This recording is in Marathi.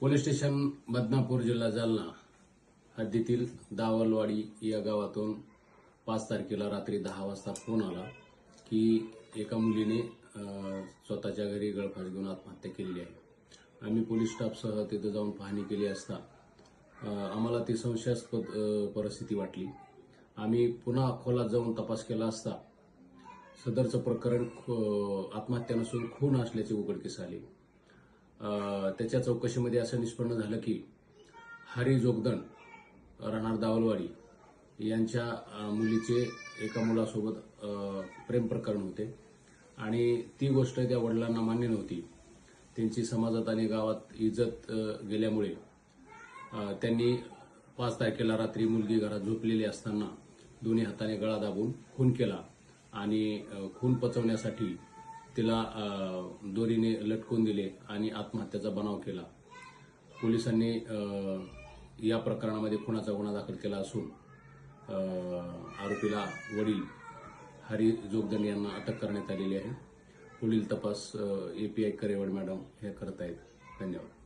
पोलीस स्टेशन बदनापूर जिल्हा जालना हद्दीतील दावलवाडी या गावातून 5 तारखेला रात्री 10 वाजता फोन आला की एका मुलीने स्वतःच्या घरी गळफास घेऊन आत्महत्या केलेली आहे। आम्ही पोलीस स्टाफसह तिथे जाऊन पाहणी केली असता आम्हाला ती संशयास्पद परिस्थिती वाटली। आम्ही पुन्हा खोलात जाऊन तपास केला असता सदरचं प्रकरण आत्महत्या नसून खून असल्याचे उघडकीस आले। त्याच्या चौकशीमध्ये असं निष्पन्न झालं की हरी जोगदंड राहणार दावलवाडी यांच्या मुलीचे एका मुलासोबत प्रेम प्रकरण होते आणि ती गोष्ट त्या वडिलांना मान्य नव्हती। त्यांची समाजात आणि गावात इज्जत गेल्यामुळे त्यांनी 5 तारखेला रात्री मुलगी घरात झोपलेली असताना दोन्ही हाताने गळा दाबून खून केला आणि खून पचवण्यासाठी तिला दोरीने लटकवून दिले आणि आत्महत्येचा बनाव केला। पोलिसांनी या प्रकरणामध्ये खुनाचा गुन्हा दाखल केला असून आरोपीला वडील हरी जोगदंड यांना अटक करण्यात आलेली आहे। पुढील तपास API करेवाड मॅडम हे करत आहेत। धन्यवाद।